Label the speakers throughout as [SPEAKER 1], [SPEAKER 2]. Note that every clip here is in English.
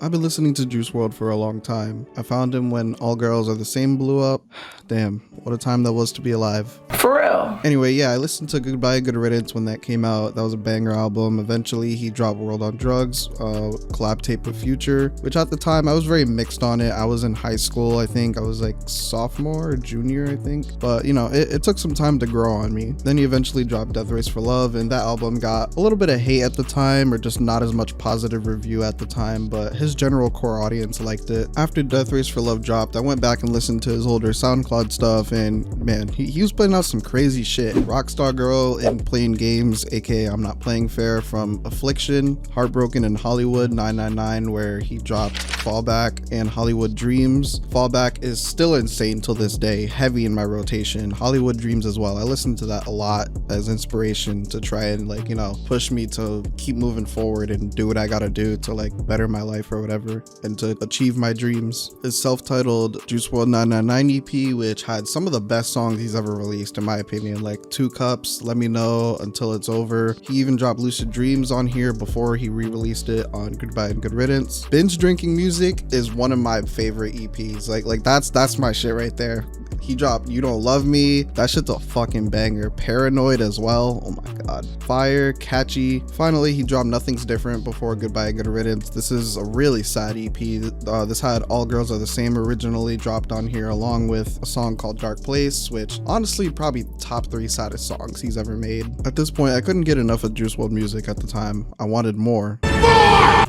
[SPEAKER 1] I've been listening to Juice WRLD for a long time. I found him when All Girls Are the Same blew up. Damn, what a time that was to be alive.
[SPEAKER 2] For real.
[SPEAKER 1] Anyway, yeah, I listened to Goodbye Good Riddance when that came out. That was a banger album. Eventually, he dropped World on Drugs, collab tape with Future, which at the time I was very mixed on it. I was in high school, I think. I was like sophomore or junior, I think. But, you know, it took some time to grow on me. Then he eventually dropped Death Race for Love, and that album got a little bit of hate at the time, or just not as much positive review at the time, but his general core audience liked it. After Death Race for Love dropped, I went back and listened to his older SoundCloud stuff, and man, he was putting out some crazy shit. Rockstar Girl and Playing Games, aka I'm Not Playing Fair, from Affliction, Heartbroken in Hollywood 999, where he dropped Fallback, and Hollywood Dreams. Fallback is still insane till this day, heavy in my rotation. Hollywood Dreams as well. I listened to that a lot as inspiration to try and, like, you know, push me to keep moving forward and do what I gotta do to like better my life or whatever, and to achieve my dreams. His self-titled Juice WRLD 999 EP, which had some of the best songs he's ever released in my opinion, like Two Cups, Let Me Know, Until It's Over. He even dropped Lucid Dreams on here before he re-released it on Goodbye and Good Riddance. Binge Drinking Music is one of my favorite EPs. Like that's my shit right there. He dropped You Don't Love Me. That shit's a fucking banger. Paranoid as well. Oh my god. Fire, catchy. Finally, he dropped Nothing's Different before Goodbye and Good Riddance. This is a really sad EP. This had All Girls Are the Same originally dropped on here, along with a song called Dark Place, which honestly probably top 3 saddest songs he's ever made. At this point, I couldn't get enough of Juice WRLD music at the time. I wanted more.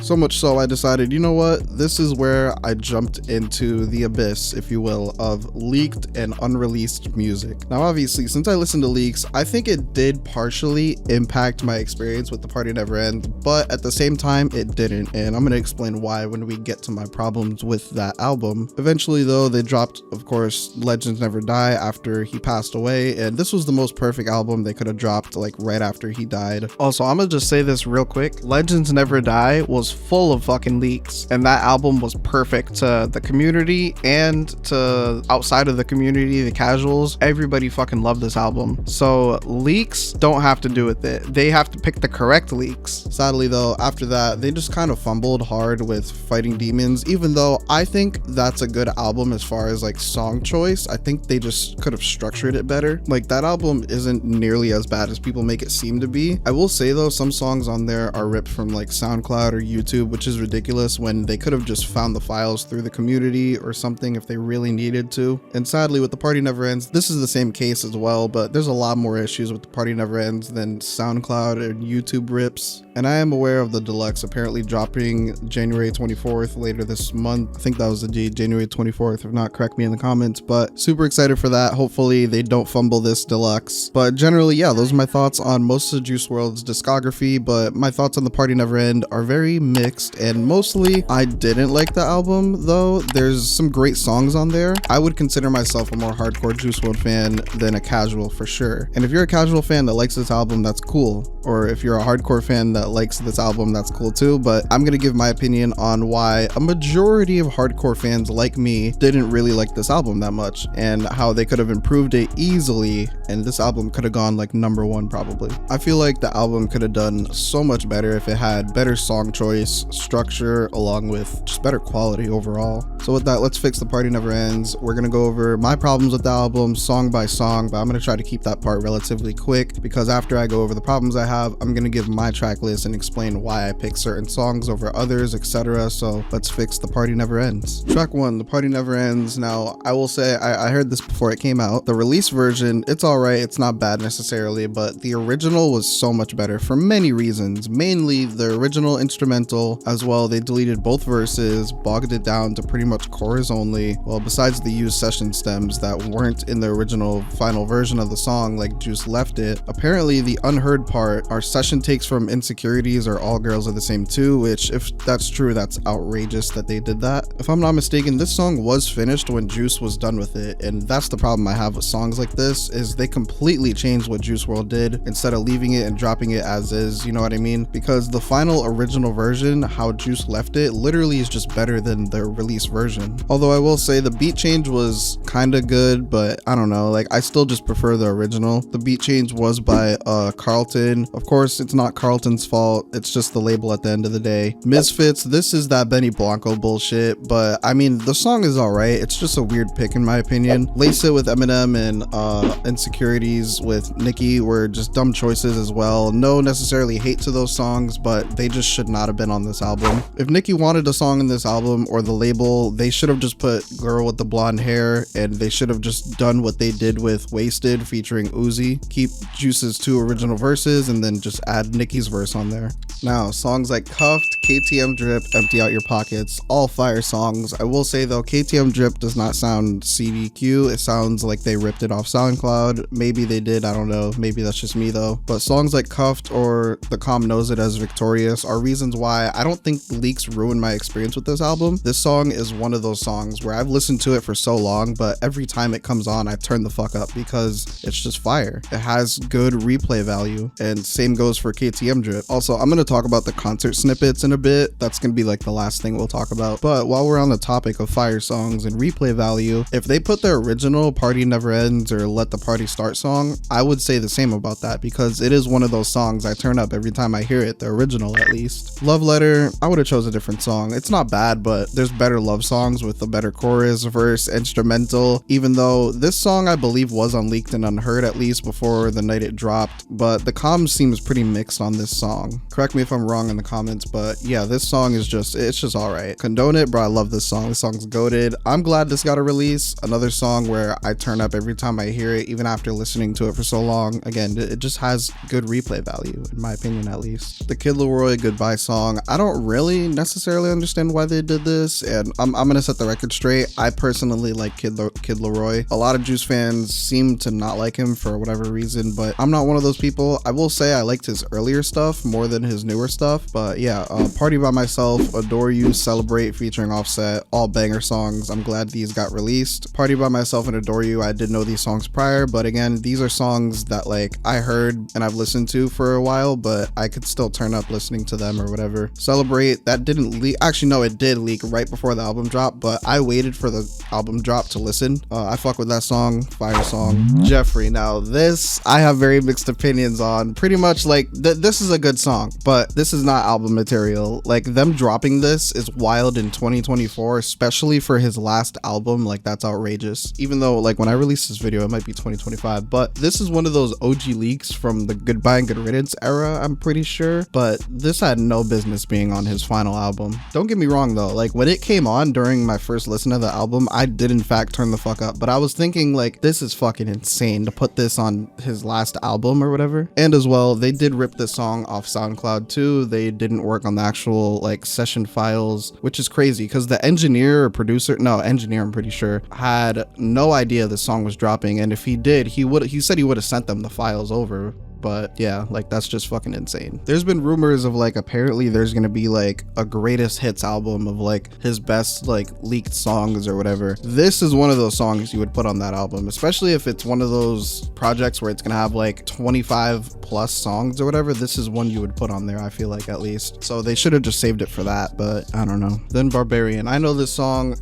[SPEAKER 1] So much so I decided, you know what, this is where I jumped into the abyss, if you will, of leaked and unreleased music. Now obviously, since I listened to leaks, I think it did partially impact my experience with The Party Never Ends, but at the same time it didn't, and I'm going to explain why when we get to my problems with that album. Eventually though, they dropped, of course, Legends Never Die after he passed away, and this was the most perfect album they could have dropped like right after he died. Also, I'm gonna just say this real quick, Legends Never Die was full of fucking leaks, and that album was perfect to the community and to outside of the community, the casuals. Everybody fucking loved this album. So leaks don't have to do with it. They have to pick the correct leaks. Sadly though, after that, they just kind of fumbled hard with Fighting Demons, even though I think that's a good album as far as like song choice. I think they just could have structured it better. Like, that album isn't nearly as bad as people make it seem to be. I will say though, some songs on there are ripped from like SoundCloud or YouTube, which is ridiculous when they could have just found the files through the community or something if they really needed to. And sadly with The Party Never Ends, this is the same case as well, but there's a lot more issues with The Party Never Ends than SoundCloud and YouTube rips. And I am aware of the deluxe apparently dropping January 24th later this month. I think that was the date, January 24th. If not, correct me in the comments, but super excited for that. Hopefully they don't fumble this deluxe. But generally, yeah, those are my thoughts on most of Juice WRLD's discography, but my thoughts on The Party Never End are very mixed, and mostly I didn't like the album though. There's some great songs on there. I would consider myself a more hardcore Juice WRLD fan than a casual for sure. And if you're a casual fan that likes this album, that's cool. Or if you're a hardcore fan that likes this album, that's cool too. But I'm gonna give my opinion on why a majority of hardcore fans like me didn't really like this album that much, and how they could have improved it easily, and this album could have gone like #1 probably. I feel like the album could have done so much better if it had better song choice, structure, along with just better quality overall. So with that, let's fix The Party Never Ends. We're gonna go over my problems with the album song by song, but I'm gonna try to keep that part relatively quick, because after I go over the problems I have, I'm gonna give my track list and explain why I pick certain songs over others, etc. So let's fix The Party Never Ends. Track 1, The Party Never Ends. Now I will say I heard this before it came out. The release version, it's alright, it's not bad necessarily, but the original was so much better for many reasons. Mainly the original instrumental as well. They deleted both verses, bogged it down to pretty much chorus only. Well, besides the used session stems that weren't in the original final version of the song like Juice left it. Apparently the unheard part are session takes from Insecurities or All Girls Are the Same Too, which if that's true, that's outrageous that they did that. If I'm not mistaken, this song was finished when Juice was done with it, and that's the problem I have with songs like this, is they completely changed what Juice WRLD did instead of leaving it and dropping it as is, you know what I mean? Because the final original version, how Juice left it, literally is just better than the release version. Although I will say the beat change was kind of good, but I don't know, like I still just prefer the original. The beat change was by Carlton. Of course, it's not Carlton's fault. It's just the label at the end of the day. Misfits, this is that Benny Blanco bullshit, but I mean, the song is alright. It's just a weird pick in my opinion. Lace It with Eminem and Insecurities with Nicki were just dumb choices as well. No necessarily hate to those songs, but they just should not have been on this album. If Nicki wanted a song in this album or the label, they should have just put Girl with the Blonde Hair, and they should have just done what they did with Wasted featuring Uzi. Keep Juice's 2 original verses and then just add Nicki's verse on there. Now, songs like Cuffed, KTM Drip, Empty Out Your Pockets, all fire songs. I will say though, KTM Drip does not sound CDQ. It sounds like they ripped it off SoundCloud. Maybe they did, I don't know. Maybe that's just me though. But songs like Cuffed or The Calm Knows It as Victorious are reasons why I don't think leaks ruined my experience with this album. This song is one of those songs where I've listened to it for so long, but every time it comes on, I turn the fuck up because it's just fire. It has good replay value, and same goes for KTM Drip. Also, I'm gonna talk about the concert snippets in a bit. That's gonna be like the last thing we'll talk about. But while we're on the topic of fire songs and replay value, if they put their original Party Never Ends or Let the Party Start song, I would say the same about that because it is one of those songs I turn up every time I hear it, the original at least. Love Letter, I would have chose a different song. It's not bad, but there's better love songs with a better chorus, verse, instrumental, even though this song I believe was unleaked and unheard at least before the night it dropped, but the comms seems pretty mixed on this song. Correct me if I'm wrong in the comments, but yeah, this song is just, it's just alright. Condone It, bro, I love this song. This song's goated. I'm glad this got a release. Another song where I turn up every time I hear it, even after listening to it for so long. Again, it just has good replay value, in my opinion at least. The Kid Laroi Goodbye song, I don't really necessarily understand why they did this, and I'm gonna set the record straight. I personally like Kid Laroi. A lot of Juice fans seem to not like him for whatever reason, but I'm not one of those people. I will say I liked his earlier stuff more than his newer stuff, but yeah, Party By Myself, Adore You, Celebrate featuring Offset, all banger songs. I'm glad these got released. Party By Myself and Adore You, I did know these songs prior, but again, these are songs that like I heard and I've listened to for a while, but I could still turn up listening to them or whatever. Celebrate, that didn't leak. Actually, no, it did leak right before the album dropped, but I waited for the album drop to listen. I fuck with that song, fire song. Jeffrey, now this I have very mixed opinions on. Pretty much like this is a good song, but this is not album material. Like them dropping this is wild in 2024, especially for his last album. Like that's outrageous. Even though like when I release this video, it might be 2025, but this is one of those OG leaks from the Goodbye and Good Riddance era, I'm pretty sure, but this had no business being on his final album. Don't get me wrong though, like when it came on during my first listen to the album, I did in fact turn the fuck up, but I was thinking like this is fucking insane to put this on his last album or whatever. And as well, they did rip this song off SoundCloud too. They didn't work on the actual like session files, which is crazy because the engineer or producer, no, engineer I'm pretty sure, had no idea the song was dropping, and if he did, he said he would have sent them the files over. But yeah, like that's just fucking insane. There's been rumors of like apparently there's gonna be like a greatest hits album of like his best like leaked songs or whatever. This is one of those songs you would put on that album, especially if it's one of those projects where it's gonna have like 25 plus songs or whatever. This is one you would put on there, I feel like, at least. So they should have just saved it for that, but I don't know. Then Barbarian, I know this song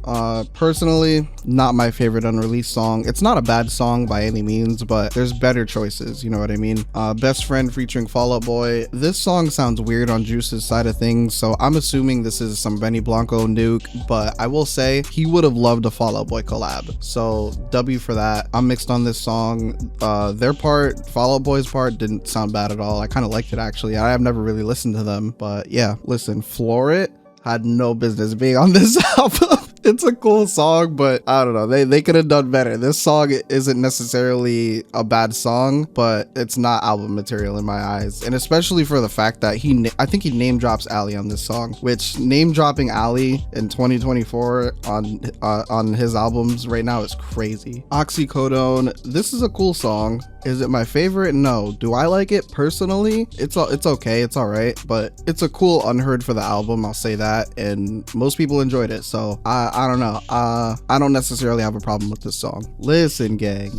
[SPEAKER 1] personally, not my favorite unreleased song. It's not a bad song by any means, but there's better choices, you know what I mean? Best Friend featuring Fall Out Boy. This song sounds weird on Juice's side of things, so I'm assuming this is some Benny Blanco nuke, but I will say he would have loved a Fall Out Boy collab, so W for that. I'm mixed on this song. Their part, Fall Out Boy's part, didn't sound bad at all. I kind of liked it actually. I have never really listened to them, but yeah, listen, Floor It had no business being on this album. It's a cool song, but I don't know, they could have done better. This song isn't necessarily a bad song, but it's not album material in my eyes, and especially for the fact that I think he name drops Ali on this song, which name dropping Ali in 2024 on his albums right now is crazy. Oxycodone, this is a cool song. Is it my favorite? No. Do I like it personally? It's okay, it's all right, but it's a cool unheard for the album, I'll say that, and most people enjoyed it, so I don't know. I don't necessarily have a problem with this song. Listen, gang.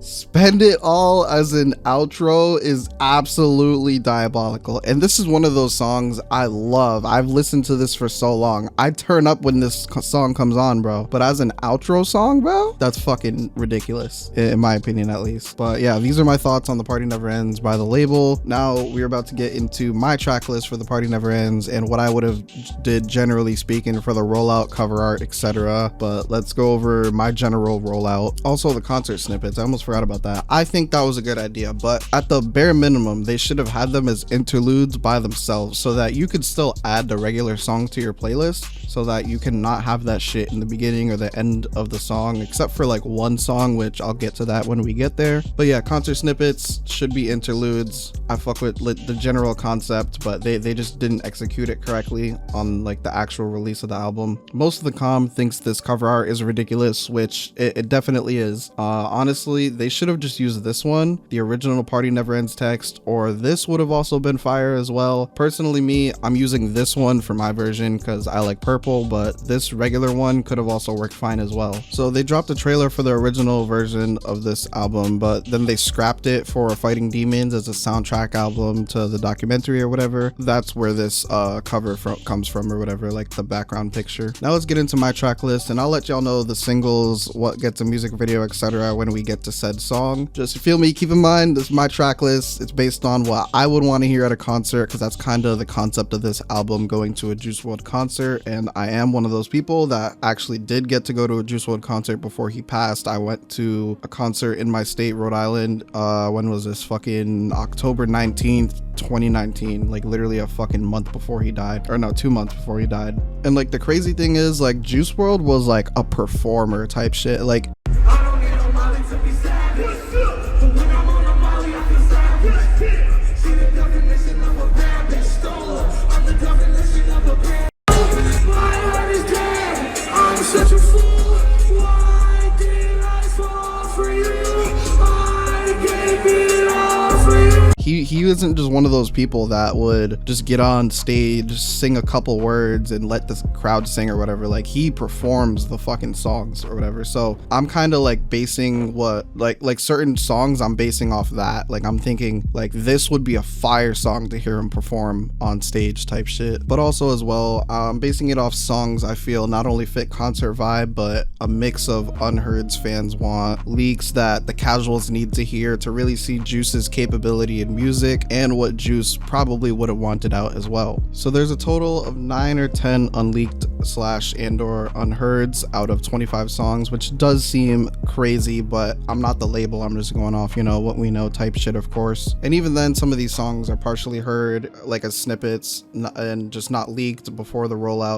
[SPEAKER 1] Spend It All as an outro is absolutely diabolical. And this is one of those songs I love. I've listened to this for so long. I turn up when this song comes on, bro. But as an outro song, bro, that's fucking ridiculous, in my opinion at least. But yeah, these are my thoughts on The Party Never Ends by the label. Now we're about to get into my track list for The Party Never Ends and what I would have did generally speaking for the rollout, cover art, etc. But let's go over my general rollout. Also the concert snippets, I almost forgot about that. I think that was a good idea, but at the bare minimum they should have had them as interludes by themselves so that you could still add the regular song to your playlist, so that you can not have that shit in the beginning or the end of the song, except for like one song, which I'll get to that when we get there. But yeah, concert snippets should be interludes. I fuck with the general concept, but they just didn't execute it correctly on like the actual release of the album. Most of the comm thinks this cover art is ridiculous, which it definitely is. Honestly, they should have just used this one, the original Party Never Ends text, or this would have also been fire as well. Personally, me, I'm using this one for my version because I like purple, but this regular one could have also worked fine as well. So they dropped a trailer for the original version of this album, but then they scrapped it for Fighting Demons as a soundtrack album to the documentary or whatever. That's where this cover comes from or whatever, like the background picture. Now let's get into my track list, and I'll let y'all know the singles, what gets a music video, etc. when we get to said song. Just feel me, keep in mind, this is my track list. It's based on what I would want to hear at a concert, because that's kind of the concept of this album, going to a Juice WRLD concert. And I am one of those people that actually did get to go to a Juice WRLD concert before he passed. I went to a concert in my state, Rhode Island. When was this? Fucking October 19th, 2019, like literally a fucking month before he died, or no, 2 months before he died. And like the crazy thing is, like, Juice WRLD was like a performer type shit. Like, he isn't just one of those people that would just get on stage, sing a couple words and let the crowd sing or whatever. Like, he performs the fucking songs or whatever. So I'm kind of like basing what like certain songs I'm basing off that. Like, I'm thinking like this would be a fire song to hear him perform on stage type shit. But also as well, I'm basing it off songs I feel not only fit concert vibe, but a mix of unheards fans want, leaks that the casuals need to hear to really see Juice's capability in music and what Juice probably would have wanted out as well. So there's a total of 9 or 10 unleaked / and/or unheards out of 25 songs, which does seem crazy, but I'm not the label. I'm just going off, you know, what we know type shit, of course. And even then, some of these songs are partially heard like as snippets and just not leaked before the rollout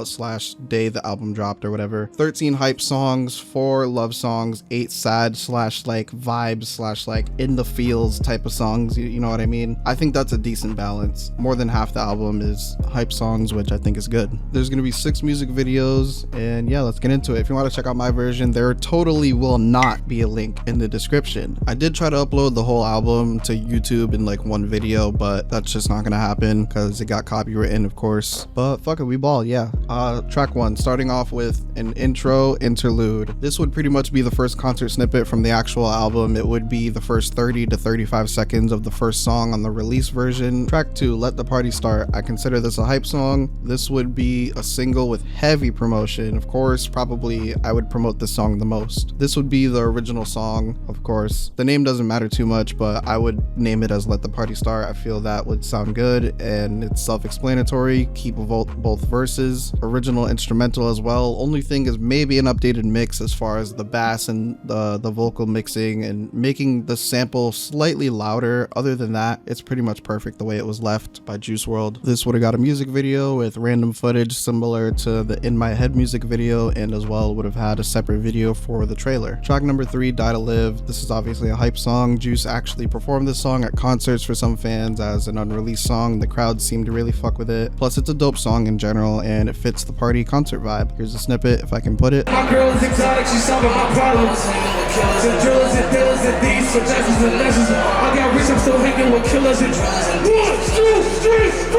[SPEAKER 1] / day the album dropped or whatever. 13 hype songs, 4 love songs, 8 sad / like vibes / like in the feels type of songs, you know what I mean? I think that's a decent balance. More than half the album is hype songs, which I think is good. There's gonna be 6 music videos, and yeah, let's get into it. If you want to check out my version, there totally will not be a link in the description. I did try to upload the whole album to YouTube in like one video, but that's just not gonna happen because it got copywritten, of course. But fuck it, we ball. Yeah. Track 1, starting off with an intro interlude. This would pretty much be the first concert snippet from the actual album. It would be the first 30 to 35 seconds of the first song on the release version. Track 2, Let the Party Start. I consider this a hype song. This would be a single with heavy promotion. Of course, probably I would promote this song the most. This would be the original song, of course. The name doesn't matter too much, but I would name it as Let the Party Start. I feel that would sound good, and it's self-explanatory. Keep both verses. Original instrumental as well. Only thing is maybe an updated mix as far as the bass and the vocal mixing and making the sample slightly louder. Other than that, it's pretty much perfect the way it was left by Juice WRLD. This would have got a music video with random footage similar to the In My Head music video, and as well would have had a separate video for the trailer. Track number 3, Die to Live. This is obviously a hype song. Juice actually performed this song at concerts for some fans as an unreleased song. The crowd seemed to really fuck with it. Plus, it's a dope song in general, and it fits the party concert vibe. Here's a snippet if I can put it.
[SPEAKER 2] My girl is exotic, she's solving my problems. The drillers and dealers and thieves, so justice and lessons. I got rich, I'm still hanging with killers and 1, 2, 3, 4.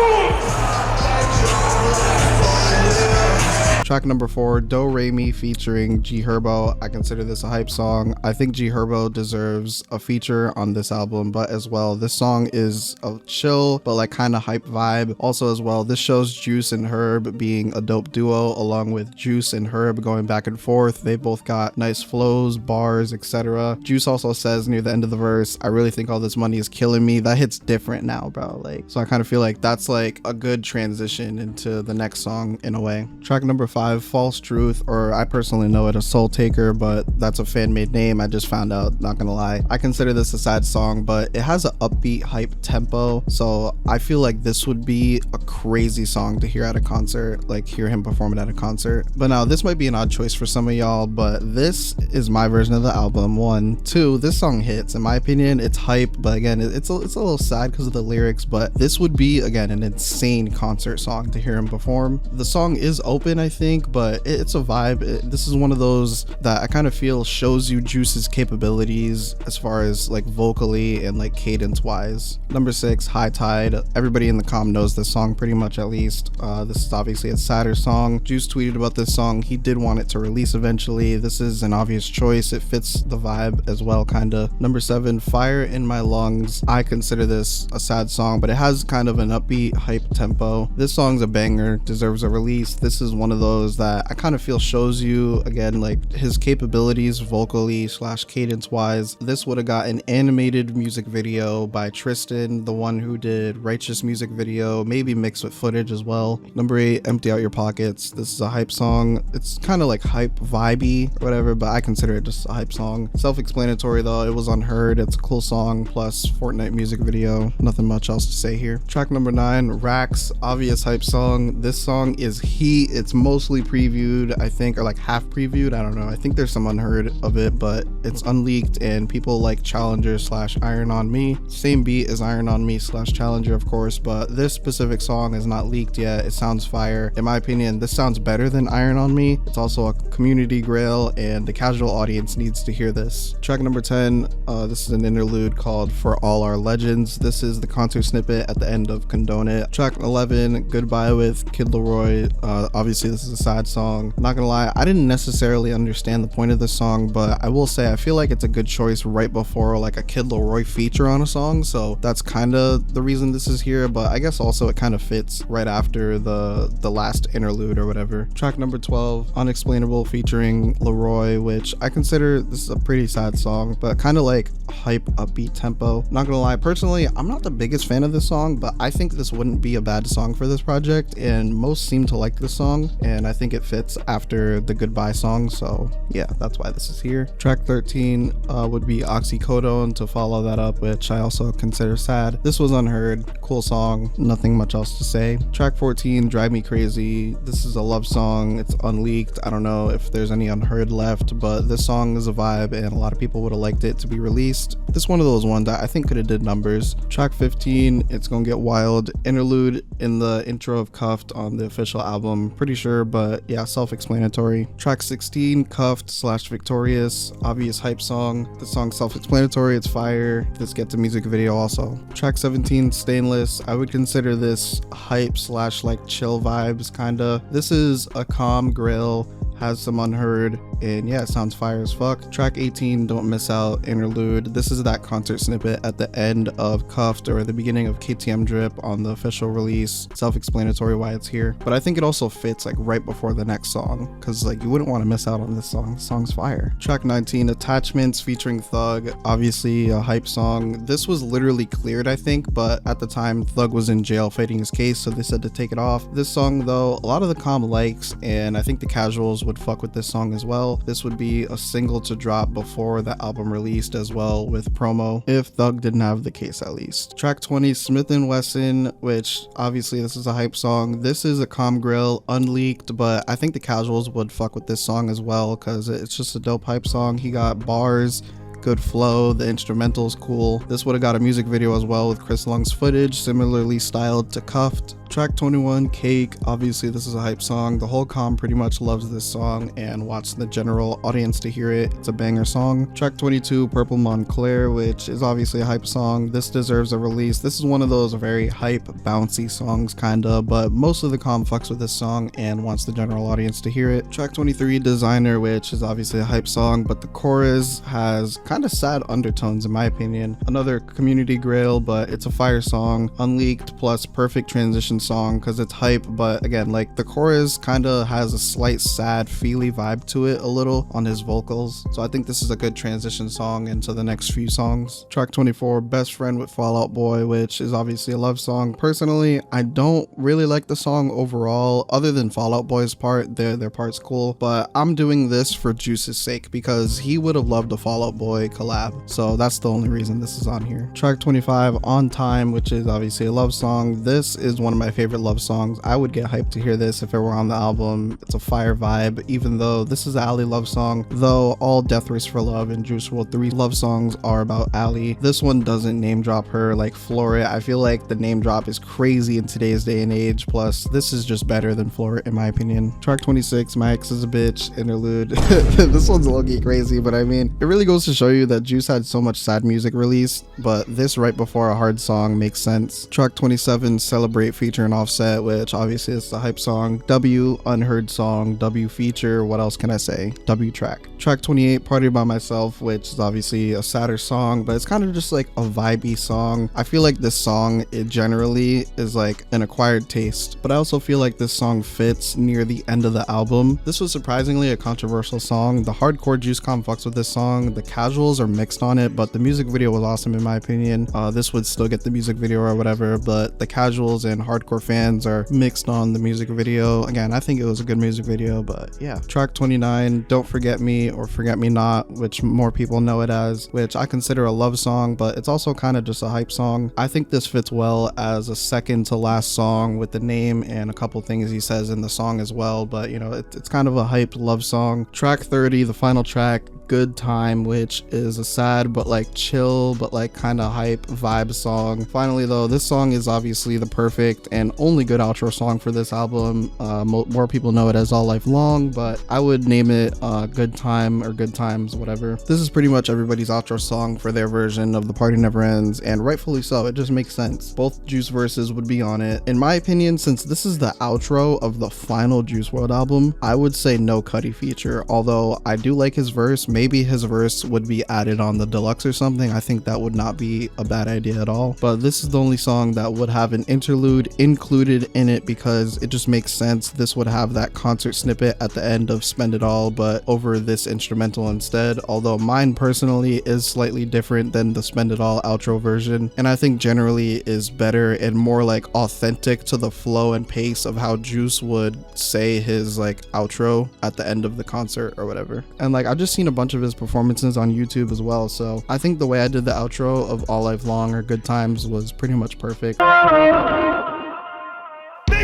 [SPEAKER 1] Track number 4, Do Re Mi featuring G Herbo. I consider this a hype song. I think G Herbo deserves a feature on this album, but as well, this song is a chill but like kind of hype vibe. Also as well, this shows Juice and Herb being a dope duo, along with Juice and Herb going back and forth. They both got nice flows, bars, etc. Juice also says near the end of the verse, I really think all this money is killing me. That hits different now, bro. Like, so I kind of feel like that's like a good transition into the next song in a way. Track number 5, False Truth, or I personally know it as Soul Taker, but that's a fan-made name. I just found out, not gonna lie. I consider this a sad song, but it has an upbeat hype tempo, so I feel like this would be a crazy song to hear at a concert, like hear him perform it at a concert. But now this might be an odd choice for some of y'all, but this is my version of the album. 1, 2, this song hits. In my opinion, it's hype, but again, it's a little sad because of the lyrics, but this would be, again, an insane concert song to hear him perform. The song is open, I think, but it's a vibe. This is one of those that I kind of feel shows you Juice's capabilities as far as like vocally and like cadence wise. Number 6, High Tide. Everybody in the comm knows this song pretty much, at least. This is obviously a sadder song. Juice tweeted about this song. He did want it to release eventually. This is an obvious choice. It fits the vibe as well, kinda. Number 7, Fire in My Lungs. I consider this a sad song, but it has kind of an upbeat hype tempo. This song's a banger, deserves a release. This is one of those that I kind of feel shows you, again, like his capabilities vocally / cadence wise. This would have got an animated music video by Tristan, the one who did Righteous music video, maybe mixed with footage as well. Number 8, Empty Out Your Pockets. This is a hype song. It's kind of like hype vibey or whatever, but I consider it just a hype song. Self-explanatory though, it was unheard. It's a cool song plus Fortnite music video. Nothing much else to say here. Track number 9, Racks. Obvious hype song. This song is heat. It's mostly previewed, I think, or like half previewed. I don't know. I think there's some unheard of it, but it's unleaked and people like Challenger / Iron on Me. Same beat as Iron on Me / Challenger, of course, but this specific song is not leaked yet. It sounds fire. In my opinion, this sounds better than Iron on Me. It's also a community grail and the casual audience needs to hear this. Track number 10, this is an interlude called For All Our Legends. This is the concert snippet at the end of Condone It. Track 11, Goodbye with Kid Laroi. Obviously this is a sad song. Not gonna lie, I didn't necessarily understand the point of this song, but I will say I feel like it's a good choice right before like a Kid Laroi feature on a song, so that's kind of the reason this is here, but I guess also it kind of fits right after the last interlude or whatever. Track number 12, Unexplainable featuring Leroy, which I consider this is a pretty sad song, but kind of like hype upbeat tempo. Not gonna lie, personally I'm not the biggest fan of this song, but I think this wouldn't be a bad song for this project, and most seem to like this song, and I think it fits after the Goodbye song, so yeah, that's why this is here. Track 13 would be Oxycodone to follow that up, which I also consider sad. This was unheard, cool song, nothing much else to say. Track 14, Drive Me Crazy. This is a love song. It's unleaked. I don't know if there's any unheard left, but this song is a vibe and a lot of people would have liked it to be released. This one of those ones that I think could have did numbers. Track 15, It's Gonna Get Wild. Interlude in the intro of Cuffed on the official album, pretty sure, but yeah, self-explanatory. Track 16, Cuffed / Victorious. Obvious hype song. The song's self-explanatory, it's fire. This gets a music video also. Track 17, Stainless. I would consider this hype / like chill vibes kinda. This is a calm grill, has some unheard, and yeah, it sounds fire as fuck. Track 18, Don't Miss Out, interlude. This is that concert snippet at the end of Cuffed or the beginning of KTM Drip on the official release. Self-explanatory why it's here, but I think it also fits like right before the next song, because like you wouldn't want to miss out on this song. The song's fire. Track 19, Attachments featuring Thug. Obviously a hype song. This was literally cleared, I think, but at the time Thug was in jail fighting his case, so they said to take it off. This song though, a lot of the comm likes, and I think the casuals would fuck with this song as well. This would be a single to drop before the album released as well with promo, if Thug didn't have the case at least. Track 20, Smith & Wesson, which obviously this is a hype song. This is a calm grill, unleaked, but I think the casuals would fuck with this song as well because it's just a dope hype song. He got bars, good flow, the instrumental's cool. This would have got a music video as well with Chris Lung's footage, similarly styled to Cuffed. Track 21, Cake. Obviously this is a hype song. The whole comm pretty much loves this song and wants the general audience to hear it. It's a banger song. Track 22, Purple Montclair, which is obviously a hype song. This deserves a release. This is one of those very hype, bouncy songs kinda, but most of the comm fucks with this song and wants the general audience to hear it. Track 23, Designer, which is obviously a hype song, but the chorus has kind of sad undertones in my opinion. Another community grail, but it's a fire song. Unleaked plus perfect transition song because it's hype, but again, like the chorus kind of has a slight sad feely vibe to it a little on his vocals, so I think this is a good transition song into the next few songs. Track 24, Best Friend with Fall Out Boy, which is obviously a love song. Personally, I don't really like the song overall, other than Fall Out Boy's part. Their part's cool, but I'm doing this for Juice's sake because he would have loved a Fall Out Boy collab, so that's the only reason this is on here. Track 25, On Time, which is obviously a love song. This is one of my favorite love songs. I would get hyped to hear this if it were on the album. It's a fire vibe, even though this is an Ali love song, though all Death Race for Love and Juice WRLD 3 love songs are about Ali. This one doesn't name drop her like Floor It. I feel like the name drop is crazy in today's day and age, plus this is just better than Floor It in my opinion. Track 26, My Ex Is a Bitch, interlude. This one's low-key crazy, but I mean, it really goes to show you that Juice had so much sad music released, but this right before a hard song makes sense. Track 27, Celebrate, featuring Offset, which obviously is the hype song. W, unheard song. W, feature. What else can I say? W track. Track 28, Party By Myself, which is obviously a sadder song, but it's kind of just like a vibey song. I feel like this song, it generally is like an acquired taste, but I also feel like this song fits near the end of the album. This was surprisingly a controversial song. The hardcore Juice comm fucks with this song. The casuals are mixed on it, but the music video was awesome in my opinion. This would still get the music video or whatever, but the casuals and hardcore fans are mixed on the music video. Again, I think it was a good music video, but yeah. Track 29, Don't Forget Me or Forget Me Not, which more people know it as, which I consider a love song, but it's also kind of just a hype song. I think this fits well as a second to last song with the name and a couple things he says in the song as well, but you know, it's kind of a hyped love song. Track 30, the final track, Good Time, which is a sad but like chill but like kind of hype vibe song. Finally though, this song is obviously the perfect and only good outro song for this album. More people know it as All Life Long, but I would name it Good Time or Good Times, whatever. This is pretty much everybody's outro song for their version of The Party Never Ends, and rightfully so. It just makes sense. Both Juice verses would be on it. In my opinion, since this is the outro of the final Juice WRLD album, I would say no Cudi feature, although I do like his verse. Maybe his verse would be added on the deluxe or something. I think that would not be a bad idea at all, but this is the only song that would have an interlude included in it because it just makes sense. This would have that concert snippet at the end of Spend It All, but over this instrumental instead, although mine personally is slightly different than the Spend It All outro version, and I think generally is better and more like authentic to the flow and pace of how Juice would say his like outro at the end of the concert or whatever. And like I've just seen a bunch of his performances on YouTube as well, so I think the way I did the outro of All Life Long or Good Times was pretty much perfect.
[SPEAKER 2] Make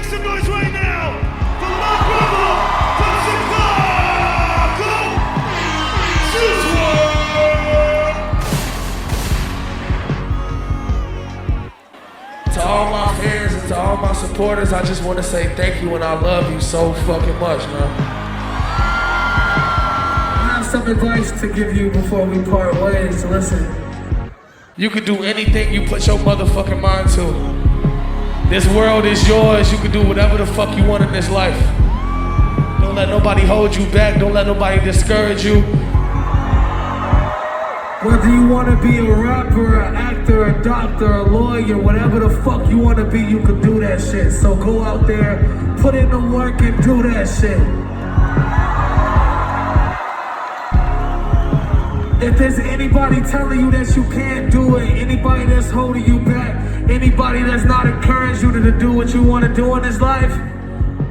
[SPEAKER 2] some noise right now for my brother, from Chicago, Juice WRLD. To all my fans and to all my supporters, I just want to say thank you and I love you so fucking much, man. I have some advice to give you before we part ways. Listen, you can do anything you put your motherfucking mind to. This world is yours. You can do whatever the fuck you want in this life. Don't let nobody hold you back. Don't let nobody discourage you. Whether you want to be a rapper, an actor, a doctor, a lawyer, whatever the fuck you want to be, you can do that shit. So go out there, put in the work and do that shit. If there's anybody telling you that you can't do it, anybody that's holding you back, anybody that's not encouraging you to do what you want to do in this life,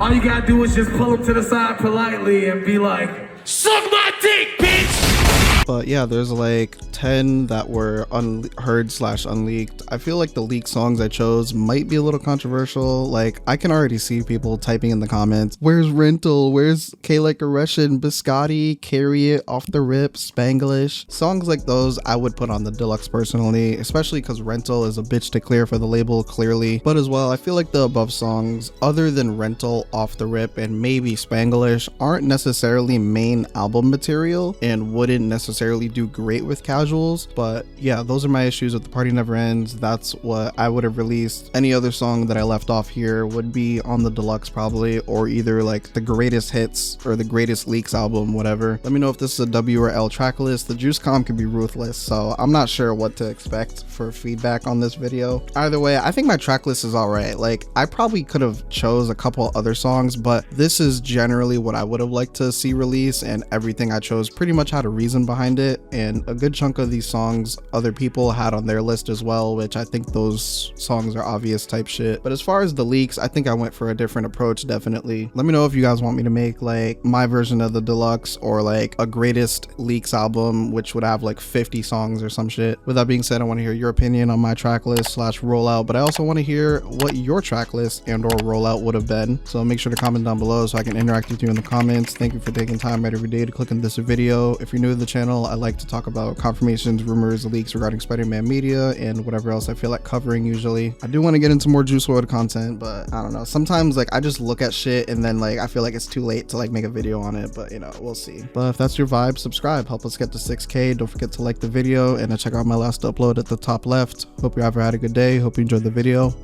[SPEAKER 2] all you gotta do is just pull them to the side politely and be like, suck my dick, bitch!
[SPEAKER 1] But yeah, there's like 10 that were unheard slash unleaked. I feel like the leaked songs I chose might be a little controversial. Like, I can already see people typing in the comments, where's Rental, where's K Like a Russian, Biscotti, Carry It, Off the Rip, Spanglish. Songs like those I would put on the deluxe personally, especially because Rental is a bitch to clear for the label, clearly. But as well, I feel like the above songs, other than Rental, Off the Rip, and maybe Spanglish, aren't necessarily main album material and wouldn't necessarily do great with casuals. But yeah, those are my issues with The Party Never Ends. That's what I would have released. Any other song that I left off here would be on the deluxe probably, or either like the greatest hits or the greatest leaks album, whatever. Let me know if this is a W or L track list. The juice comm can be ruthless, so I'm not sure what to expect for feedback on this video. Either way, I think my track list is all right. Like, I probably could have chose a couple other songs, but this is generally what I would have liked to see release, and everything I chose pretty much had a reason behind it. And a good chunk of these songs other people had on their list as well, which I think those songs are obvious type shit. But as far as the leaks, I think I went for a different approach, definitely. Let me know if you guys want me to make like my version of the deluxe, or like a greatest leaks album, which would have like 50 songs or some shit. With that being said, I want to hear your opinion on my track list slash rollout, but I also want to hear what your track list and or rollout would have been. So make sure to comment down below so I can interact with you in the comments. Thank you for taking time out every day to click on this video. If you're new to the channel, I like to talk about confirmations, rumors, leaks regarding Spider-Man media, and whatever else I feel like covering usually. I do want to get into more Juice WRLD content, but I don't know. Sometimes like I just look at shit and then like I feel like it's too late to like make a video on it, but you know, we'll see. But if that's your vibe, subscribe, help us get to 6K. Don't forget to like the video and check out my last upload at the top left. Hope you ever had a good day. Hope you enjoyed the video.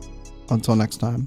[SPEAKER 1] Until next time.